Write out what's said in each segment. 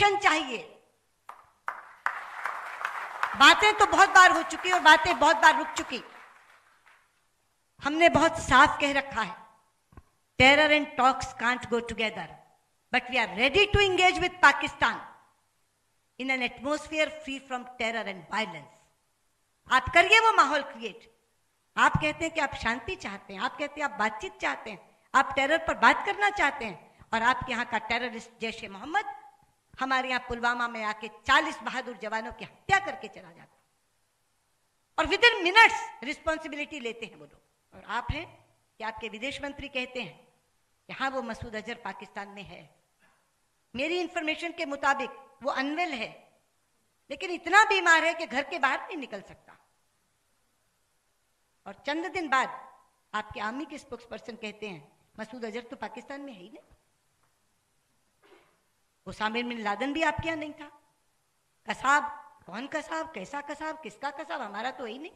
Action चाहिए। बातें तो बहुत बार हो चुकी और बातें बहुत बार रुक चुकी। हमने बहुत साफ कह रखा है, terror and talks can't go together, but we are ready to engage with Pakistan in an atmosphere free from terror and violence. आप करिए वो माहौल क्रिएट। आप कहते हैं कि आप शांति चाहते हैं, आप कहते हैं आप बातचीत चाहते हैं, आप टेरर पर बात करना चाहते हैं, और आपके यहाँ का टेररिस्ट जैश ए मोहम्मद हमारे यहाँ पुलवामा में आके 40 बहादुर जवानों की हत्या करके चला जाता, और विद इन मिनट्स रिस्पॉन्सिबिलिटी लेते हैं वो लोग। और आप हैं कि आपके विदेश मंत्री कहते हैं कि हाँ वो मसूद अजहर पाकिस्तान में है। मेरी इंफॉर्मेशन के मुताबिक वो अनवेल है, लेकिन इतना बीमार है कि घर के बाहर नहीं निकल सकता। और चंद दिन बाद आपके आर्मी के स्पोक्स पर्सन कहते हैं मसूद अजहर तो पाकिस्तान में है ही नहीं, ओसामा बिन लादेन भी आपके यहां नहीं था। कसाब, कौन कसाब, कैसा कसाब, किसका कसाब, हमारा तो ही नहीं।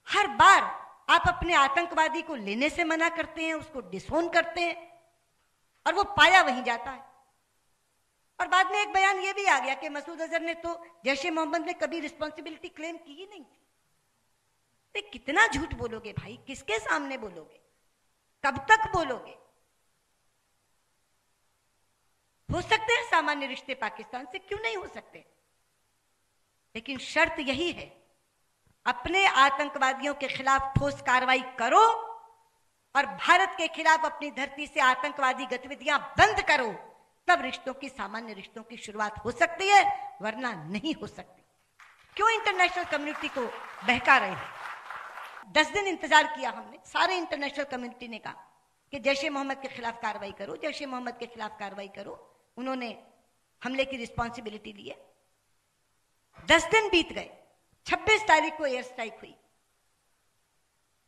हर बार आप अपने आतंकवादी को लेने से मना करते हैं, उसको डिसोन करते हैं, और वो पाया वहीं जाता है। और बाद में एक बयान ये भी आ गया कि मसूद अजहर ने तो जैश ए मोहम्मद ने कभी रिस्पॉन्सिबिलिटी क्लेम की ही नहीं थी। तो कितना झूठ बोलोगे भाई, किसके सामने बोलोगे, कब तक बोलोगे? हो सकते हैं सामान्य रिश्ते पाकिस्तान से, क्यों नहीं हो सकते, लेकिन शर्त यही है अपने आतंकवादियों के खिलाफ ठोस कार्रवाई करो और भारत के खिलाफ अपनी धरती से आतंकवादी गतिविधियां बंद करो, तब रिश्तों की, सामान्य रिश्तों की शुरुआत हो सकती है, वरना नहीं हो सकती। क्यों इंटरनेशनल कम्युनिटी को बहका रहे हैं? 10 दिन इंतजार किया हमने, सारे इंटरनेशनल कम्युनिटी ने कहा कि जैश ए मोहम्मद के खिलाफ कार्रवाई करो, जैश ए मोहम्मद के खिलाफ कार्रवाई करो। उन्होंने हमले की रिस्पॉन्सिबिलिटी ली है। 10 दिन बीत गए, 26 तारीख को एयर स्ट्राइक हुई,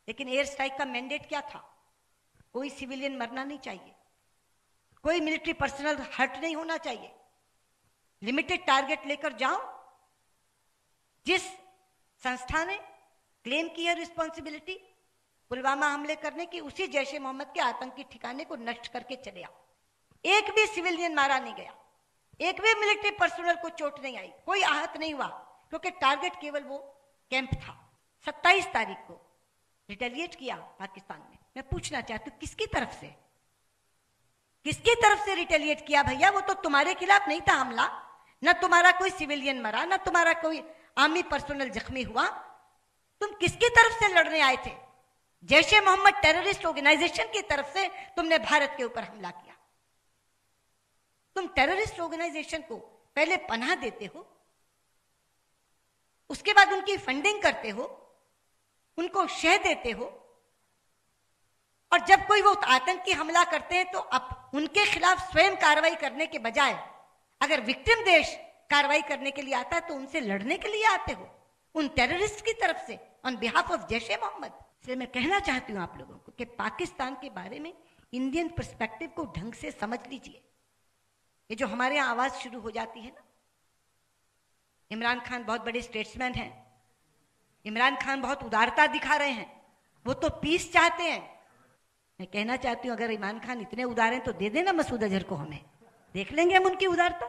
लेकिन एयर स्ट्राइक का मैंडेट क्या था? कोई सिविलियन मरना नहीं चाहिए, कोई मिलिट्री पर्सनल हर्ट नहीं होना चाहिए, लिमिटेड टारगेट लेकर जाओ। जिस संस्था ने क्लेम की है रिस्पॉन्सिबिलिटी पुलवामा हमले करने की, उसी जैश ए मोहम्मद के आतंकी ठिकाने को नष्ट करके चले आओ। एक भी सिविलियन मारा नहीं गया, एक भी मिलिट्री पर्सनल को चोट नहीं आई, कोई आहत नहीं हुआ, क्योंकि टारगेट केवल वो कैंप था। 27 तारीख को रिटेलिएट किया पाकिस्तान ने। मैं पूछना चाहती हूँ किसकी तरफ से, किसकी तरफ से रिटेलिएट किया भैया? वो तो तुम्हारे खिलाफ नहीं था हमला, ना तुम्हारा कोई सिविलियन मरा, ना तुम्हारा कोई आर्मी पर्सनल जख्मी हुआ। तुम किसकी तरफ से लड़ने आए थे? जैश ए मोहम्मद टेररिस्ट ऑर्गेनाइजेशन की तरफ से तुमने भारत के ऊपर हमला किया। तुम टेररिस्ट ऑर्गेनाइजेशन को पहले पनाह देते हो, उसके बाद उनकी फंडिंग करते हो, उनको शह देते हो, और जब कोई वो आतंकी हमला करते हैं तो अब उनके खिलाफ स्वयं कार्रवाई करने के बजाय अगर विक्टिम देश कार्रवाई करने के लिए आता है तो उनसे लड़ने के लिए आते हो, उन टेररिस्ट की तरफ से, ऑन बिहाफ ऑफ जैश ए मोहम्मद। इसलिए मैं कहना चाहती हूं आप लोगों को कि पाकिस्तान के बारे में इंडियन पर्सपेक्टिव को ढंग से समझ लीजिए। ये जो हमारे यहाँ आवाज शुरू हो जाती है ना, इमरान खान बहुत बड़े स्टेट्समैन हैं, इमरान खान बहुत उदारता दिखा रहे हैं, वो तो पीस चाहते हैं। मैं कहना चाहती हूं अगर इमरान खान इतने उदार हैं तो दे देना मसूद अजहर को, हमें देख लेंगे हम उनकी उदारता।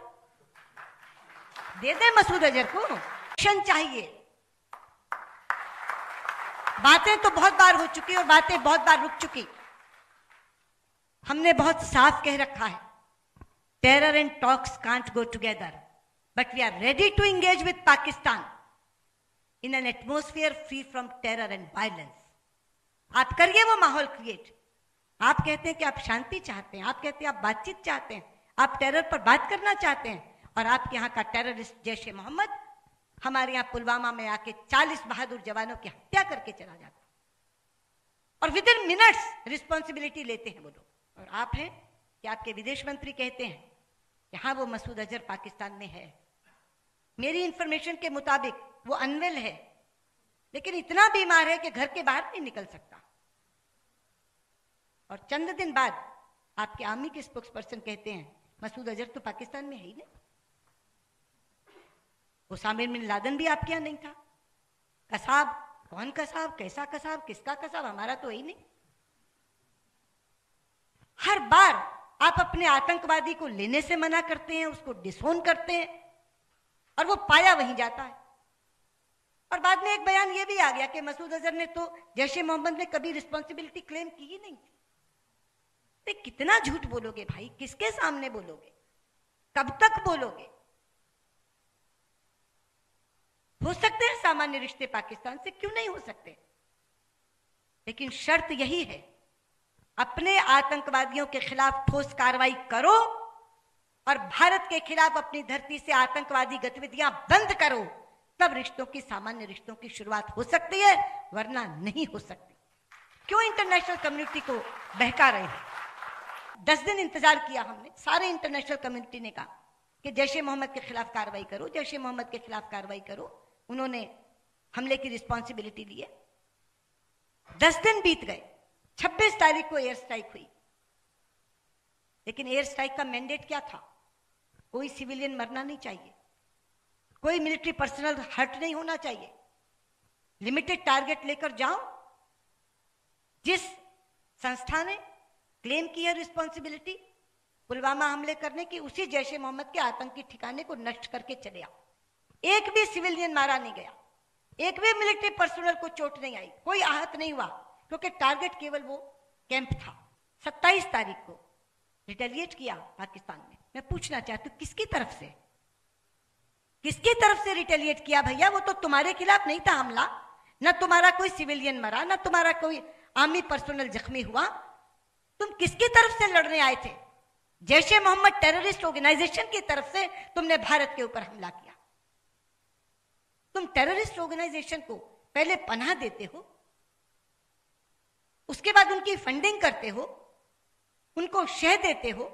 दे दे मसूद अजहर को, एक्शन चाहिए। बातें तो बहुत बार हो चुकी और बातें बहुत बार रुक चुकी। हमने बहुत साफ कह रखा है, terror and talks can't go together, but we are ready to engage with Pakistan in an atmosphere free from terror and violence. आप करिए वो माहौल क्रिएट। आप कहते हैं कि आप शांति चाहते हैं, आप कहते हैं आप बातचीत चाहते हैं, आप टेरर पर बात करना चाहते हैं, और आपके यहाँ का टेररिस्ट जैश ए मोहम्मद हमारे यहाँ पुलवामा में आके 40 बहादुर जवानों की हत्या करके चला जाता, और विद इन मिनट्स रिस्पॉन्सिबिलिटी लेते हैं वो लोग। और आप हैं कि आपके विदेश मंत्री कहते हैं कि हाँ वो मसूद अजहर पाकिस्तान में है। मेरी इंफॉर्मेशन के मुताबिक वो अनवेल है, लेकिन इतना बीमार है कि घर के बाहर नहीं निकल सकता। और चंद दिन बाद आपके आर्मी के स्पोक्स पर्सन कहते हैं मसूद अजहर तो पाकिस्तान में है ही नहीं, ओसामा बिन लादेन भी आपके यहां नहीं था। कसाब, कौन कसाब, कैसा कसाब, किसका कसाब, हमारा तो ही नहीं। हर बार आप अपने आतंकवादी को लेने से मना करते हैं, उसको डिसोन करते हैं, और वो पाया वहीं जाता है। और बाद में एक बयान ये भी आ गया कि मसूद अजहर ने तो जैश ए मोहम्मद ने कभी रिस्पॉन्सिबिलिटी क्लेम की ही नहीं थी। तो कितना झूठ बोलोगे भाई, किसके सामने बोलोगे, कब तक बोलोगे? हो सकते हैं सामान्य रिश्ते पाकिस्तान से, क्यों नहीं हो सकते, लेकिन शर्त यही है, अपने आतंकवादियों के खिलाफ ठोस कार्रवाई करो और भारत के खिलाफ अपनी धरती से आतंकवादी गतिविधियां बंद करो, तब रिश्तों की, सामान्य रिश्तों की शुरुआत हो सकती है, वरना नहीं हो सकती। क्यों इंटरनेशनल कम्युनिटी को बहका रहे हैं? 10 दिन इंतजार किया हमने, सारे इंटरनेशनल कम्युनिटी ने कहा कि जैश ए मोहम्मद के खिलाफ कार्रवाई करो, जैश ए मोहम्मद के खिलाफ कार्रवाई करो। उन्होंने हमले की रिस्पॉन्सिबिलिटी ली है। 10 दिन बीत गए, 26 तारीख को एयर स्ट्राइक हुई, लेकिन एयर स्ट्राइक का मैंडेट क्या था? कोई सिविलियन मरना नहीं चाहिए, कोई मिलिट्री पर्सनल हर्ट नहीं होना चाहिए, लिमिटेड टारगेट लेकर जाओ। जिस संस्था ने क्लेम की है रिस्पॉन्सिबिलिटी पुलवामा हमले करने की, उसी जैश ए मोहम्मद के आतंकी ठिकाने को नष्ट करके चले आओ। एक भी सिविलियन मारा नहीं गया, एक भी मिलिट्री पर्सनल को चोट नहीं आई, कोई आहत नहीं हुआ, क्योंकि टारगेट केवल वो कैंप था। 27 तारीख को रिटेलिएट किया पाकिस्तान ने। मैं पूछना चाहती हूं, किसकी तरफ से, किसकी तरफ से रिटेलिएट किया भैया? वो तो तुम्हारे खिलाफ नहीं था हमला, ना तुम्हारा कोई सिविलियन मरा, ना तुम्हारा कोई आर्मी पर्सनल जख्मी हुआ। तुम किसकी तरफ से लड़ने आए थे? जैश ए मोहम्मद टेररिस्ट ऑर्गेनाइजेशन की तरफ से तुमने भारत के ऊपर हमला किया। तुम टेररिस्ट ऑर्गेनाइजेशन को पहले पनाह देते हो, उसके बाद उनकी फंडिंग करते हो, उनको शह देते हो,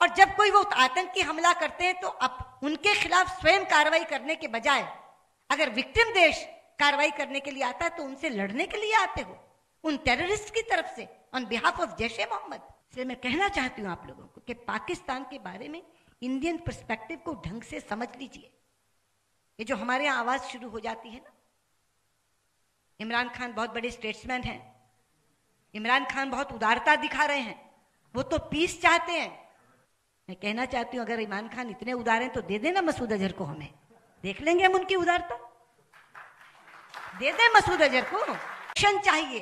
और जब कोई वो आतंकी हमला करते हैं तो अब उनके खिलाफ स्वयं कार्रवाई करने के बजाय अगर विक्टिम देश कार्रवाई करने के लिए आता है तो उनसे लड़ने के लिए आते हो, उन टेररिस्ट की तरफ से, ऑन बिहाफ ऑफ जैश ए मोहम्मद। इसलिए मैं कहना चाहती हूं आप लोगों को कि पाकिस्तान के बारे में इंडियन पर्सपेक्टिव को ढंग से समझ लीजिए। ये जो हमारे यहाँ आवाज शुरू हो जाती है ना, इमरान खान बहुत बड़े स्टेट्समैन हैं, इमरान खान बहुत उदारता दिखा रहे हैं, वो तो पीस चाहते हैं। मैं कहना चाहती हूं, अगर इमरान खान इतने उदार हैं तो दे देना मसूद अजहर को, हमें देख लेंगे हम उनकी उदारता। दे दे मसूद अजहर को, एक्शन चाहिए।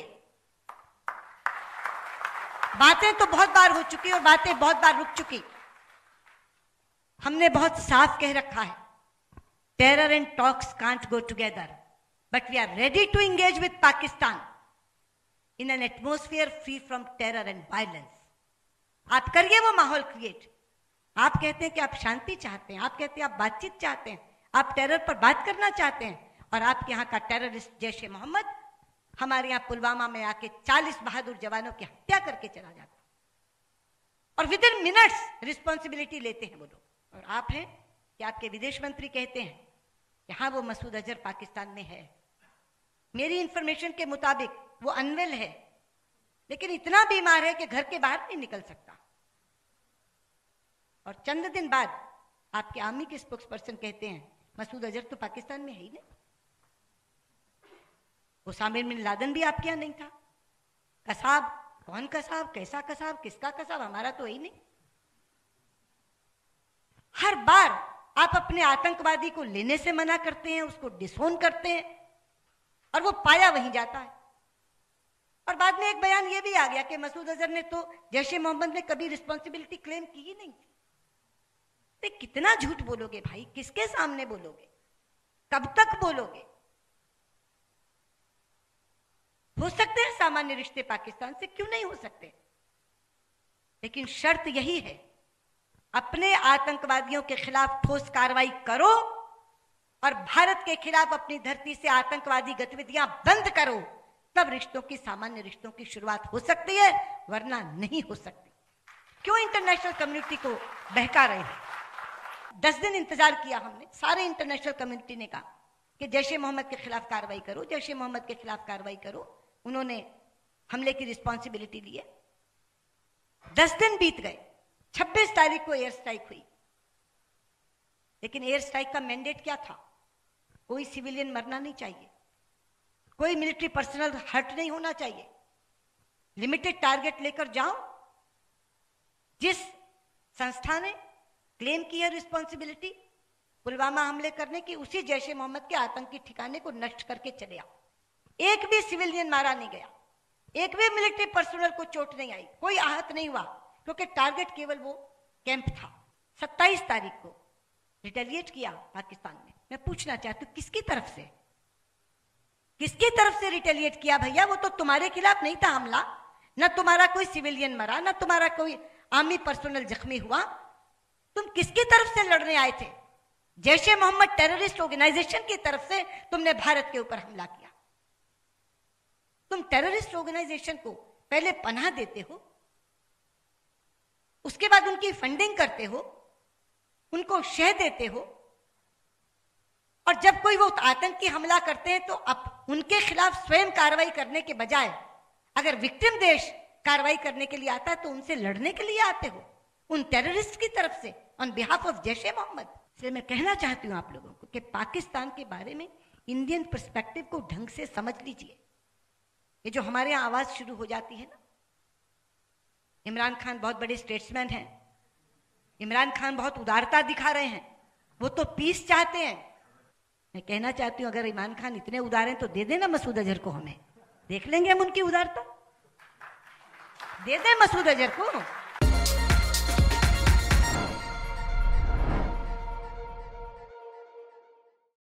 बातें तो बहुत बार हो चुकी और बातें बहुत बार रुक चुकी। हमने बहुत साफ कह रखा है, terror and talks can't go together, but we are ready to engage with Pakistan in an atmosphere free from terror and violence. आप करिए वो माहौल क्रिएट। आप कहते हैं कि आप शांति चाहते हैं, आप कहते हैं आप बातचीत चाहते हैं, आप टेरर पर बात करना चाहते हैं, और आपके यहाँ का टेररिस्ट जैश ए मोहम्मद हमारे यहाँ पुलवामा में आके 40 बहादुर जवानों की हत्या करके चला जाता, और विद इन मिनट्स रिस्पॉन्सिबिलिटी लेते हैं वो लोग। और आप हैं कि आपके विदेश मंत्री कहते हैं कि हाँ वो मसूद अजहर पाकिस्तान में है। मेरी इंफॉर्मेशन के मुताबिक वो अनवेल है, लेकिन इतना बीमार है कि घर के बाहर नहीं निकल सकता। और चंद दिन बाद आपके आर्मी के स्पोक्स पर्सन कहते हैं मसूद अजहर तो पाकिस्तान में है ही नहीं, उसामा बिन लादेन भी आपके यहाँ नहीं था। कसाब, कौन कसाब, कैसा कसाब, किसका कसाब, हमारा तो ही नहीं। हर बार आप अपने आतंकवादी को लेने से मना करते हैं, उसको डिसोन करते हैं, और वो पाया वहीं जाता है। और बाद में एक बयान ये भी आ गया कि मसूद अजहर ने तो जैश ए मोहम्मद ने कभी रिस्पॉन्सिबिलिटी क्लेम की ही नहीं थी। तो कितना झूठ बोलोगे भाई, किसके सामने बोलोगे, कब तक बोलोगे? हो सकते हैं सामान्य रिश्ते पाकिस्तान से, क्यों नहीं हो सकते, लेकिन शर्त यही है, अपने आतंकवादियों के खिलाफ ठोस कार्रवाई करो और भारत के खिलाफ अपनी धरती से आतंकवादी गतिविधियां बंद करो, तब रिश्तों की, सामान्य रिश्तों की शुरुआत हो सकती है, वरना नहीं हो सकती। क्यों इंटरनेशनल कम्युनिटी को बहका रहे हैं? 10 दिन इंतजार किया हमने, सारे इंटरनेशनल कम्युनिटी ने कहा कि जैश ए मोहम्मद के खिलाफ कार्रवाई करो, जैश ए मोहम्मद के खिलाफ कार्रवाई करो। उन्होंने हमले की रिस्पॉन्सिबिलिटी ली है। 10 दिन बीत गए, 26 तारीख को एयर स्ट्राइक हुई, लेकिन एयर स्ट्राइक का मैंडेट क्या था? कोई सिविलियन मरना नहीं चाहिए, कोई मिलिट्री पर्सनल हर्ट नहीं होना चाहिए, लिमिटेड टारगेट लेकर जाओ। जिस संस्था ने क्लेम की है रिस्पॉन्सिबिलिटी पुलवामा हमले करने की, उसी जैश ए मोहम्मद के आतंकी ठिकाने को नष्ट करके चले आओ। एक भी सिविलियन मारा नहीं गया, एक भी मिलिट्री पर्सनल को चोट नहीं आई, कोई आहत नहीं हुआ, क्योंकि टारगेट केवल वो कैंप था। 27 तारीख को रिटेलिएट किया पाकिस्तान ने। मैं पूछना चाहती हूँ किसकी तरफ से रिटेलिएट किया भैया? वो तो तुम्हारे खिलाफ नहीं था हमला, ना तुम्हारा कोई सिविलियन मरा, ना तुम्हारा कोई आर्मी पर्सनल जख्मी हुआ। तुम किसकी तरफ से लड़ने आए थे? जैश ए मोहम्मद टेररिस्ट ऑर्गेनाइजेशन की तरफ से तुमने भारत के ऊपर हमला किया। तुम टेररिस्ट ऑर्गेनाइजेशन को पहले पनाह देते हो, उसके बाद उनकी फंडिंग करते हो, उनको शह देते हो, और जब कोई वो आतंकी हमला करते हैं तो अब उनके खिलाफ स्वयं कार्रवाई करने के बजाय अगर विक्टिम देश कार्रवाई करने के लिए आता है तो उनसे लड़ने के लिए आते हो, उन टेररिस्ट की तरफ से, ऑन बिहाफ ऑफ जैश ए मोहम्मद। इसलिए मैं कहना चाहती हूं आप लोगों को कि पाकिस्तान के बारे में इंडियन पर्सपेक्टिव को ढंग से समझ लीजिए। ये जो हमारे यहां आवाज शुरू हो जाती है ना, इमरान खान बहुत बड़े स्टेट्समैन हैं, इमरान खान बहुत उदारता दिखा रहे हैं, वो तो पीस चाहते हैं। मैं कहना चाहती हूं अगर इमरान खान इतने उदार हैं तो दे देना मसूद अजहर को, हमें देख लेंगे हम उनकी उदारता। दे दे मसूद अजहर को।